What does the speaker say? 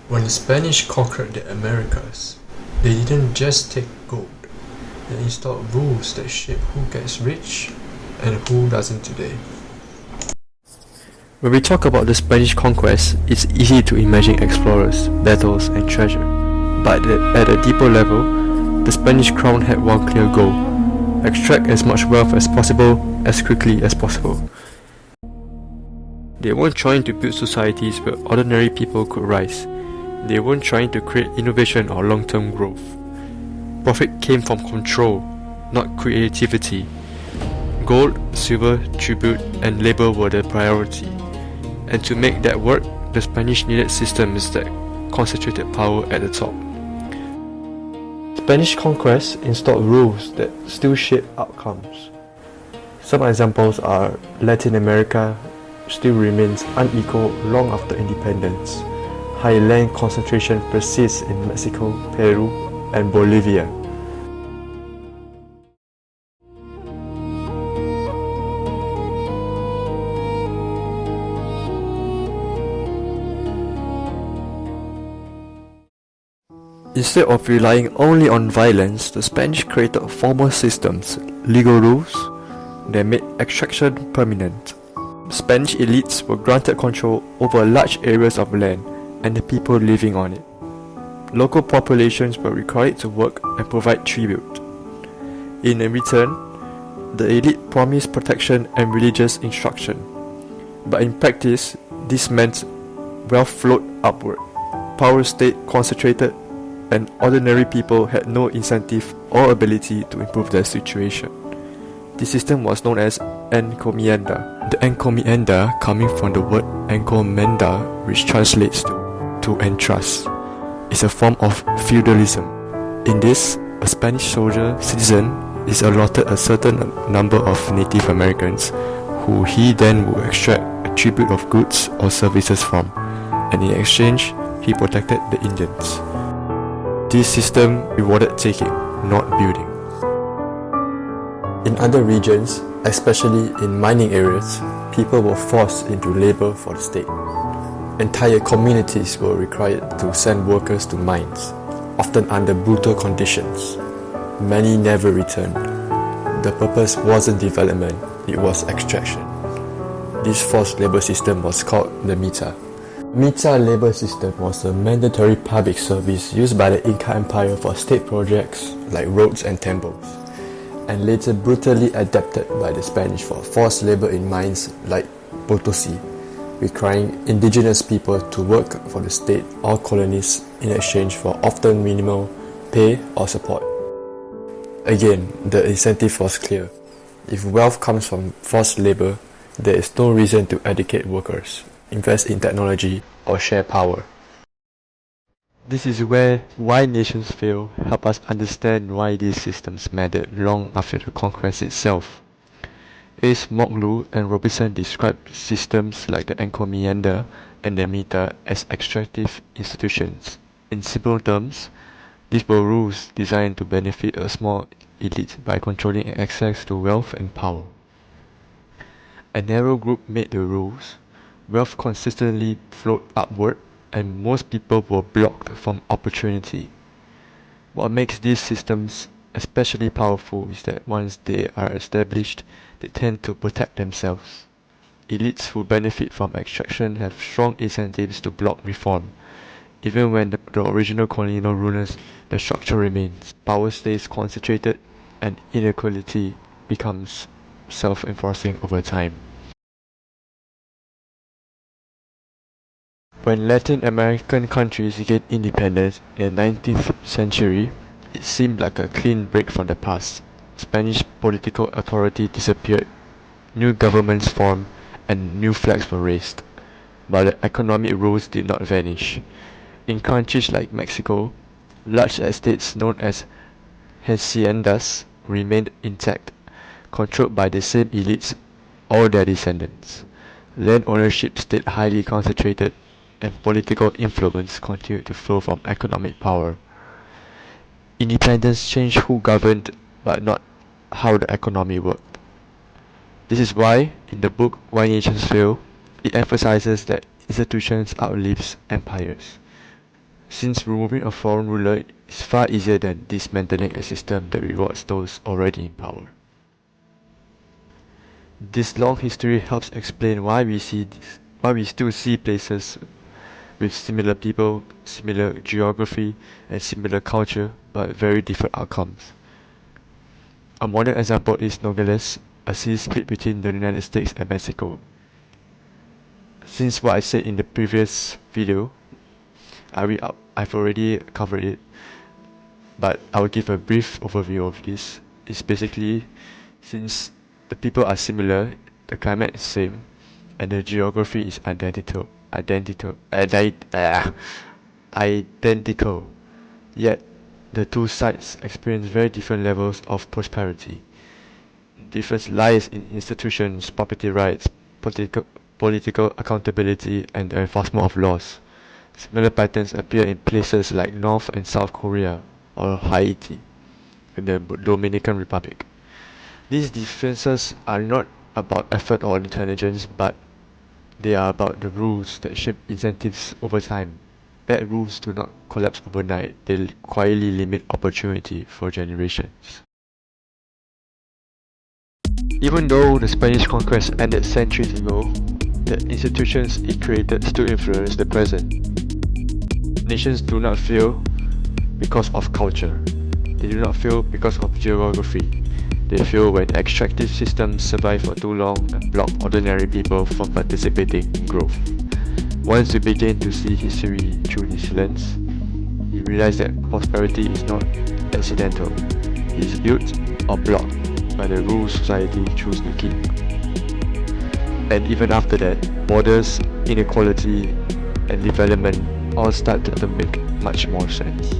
When the Spanish conquered the Americas, they didn't just take gold, they installed rules that shape who gets rich and who doesn't today. When we talk about the Spanish conquest, it's easy to imagine explorers, battles, and treasure. But at a deeper level, the Spanish crown had one clear goal: extract as much wealth as possible, as quickly as possible. They weren't trying to build societies where ordinary people could rise. They weren't trying to create innovation or long-term growth. Profit came from control, not creativity. Gold, silver, tribute, and labor were the priority. And to make that work, the Spanish needed systems that concentrated power at the top. Spanish conquest installed rules that still shape outcomes. Some examples are Latin America still remains unequal long after independence. High land concentration persists in Mexico, Peru, and Bolivia. Instead of relying only on violence, the Spanish created formal systems, legal rules, that made extraction permanent. Spanish elites were granted control over large areas of land and the people living on it. Local populations were required to work and provide tribute. In return, the elite promised protection and religious instruction. But in practice, this meant wealth flowed upward, power stayed concentrated, and ordinary people had no incentive or ability to improve their situation. This system was known as encomienda. The encomienda coming from the word encomenda, which translates to entrust, is a form of feudalism. In this, a Spanish soldier citizen is allotted a certain number of Native Americans who he then will extract a tribute of goods or services from, and in exchange, he protected the Indians. This system rewarded taking, not building. In other regions, especially in mining areas, people were forced into labor for the state. Entire communities were required to send workers to mines, often under brutal conditions. Many never returned. The purpose wasn't development, it was extraction. This forced labor system was called the Mita. Mita labor system was a mandatory public service used by the Inca Empire for state projects like roads and temples, and later brutally adapted by the Spanish for forced labor in mines like Potosi, requiring indigenous people to work for the state or colonies in exchange for often minimal pay or support. Again, the incentive was clear. If wealth comes from forced labor, there is no reason to educate workers, invest in technology, or share power. This is where Why Nations Fail help us understand why these systems mattered long after the conquest itself. Acemoglu and Robinson described systems like the encomienda and the Mita as extractive institutions. In simple terms, these were rules designed to benefit a small elite by controlling access to wealth and power. A narrow group made the rules, wealth consistently flowed upward, and most people were blocked from opportunity. What makes these systems especially powerful is that once they are established, they tend to protect themselves. Elites who benefit from extraction have strong incentives to block reform. Even when the original colonial rulers, the structure remains. Power stays concentrated, and inequality becomes self-enforcing over time. When Latin American countries gained independence in the 19th century, it seemed like a clean break from the past. Spanish political authority disappeared, new governments formed, and new flags were raised. But the economic rules did not vanish. In countries like Mexico, large estates known as haciendas remained intact, controlled by the same elites or their descendants. Land ownership stayed highly concentrated, and political influence continued to flow from economic power. Independence changed who governed, but not how the economy worked. This is why, in the book Why Nations Fail, it emphasizes that institutions outlives empires. since removing a foreign ruler is far easier than dismantling a system that rewards those already in power. This long history helps explain why we still see places with similar people, similar geography, and similar culture, but very different outcomes. A modern example is Nogales, a sea split between the United States and Mexico. Since what I said in the previous video, I've already covered it, but I will give a brief overview of this. It's basically, since the people are similar, the climate is same, and the geography is identical, yet the two sides experience very different levels of prosperity. The difference lies in institutions, property rights, political accountability, and the enforcement of laws. Similar patterns appear in places like North and South Korea or Haiti and the Dominican Republic. These differences are not about effort or intelligence, but they are about the rules that shape incentives over time. Bad rules do not collapse overnight, they quietly limit opportunity for generations. Even though the Spanish conquest ended centuries ago, the institutions it created still influence the present. Nations do not fail because of culture. They do not fail because of geography. They fail when extractive systems survive for too long and block ordinary people from participating in growth. Once you begin to see history through this lens, you realize that prosperity is not accidental. It is built or blocked by the rules society chooses to keep. And even after that, borders, inequality, and development all started to make much more sense.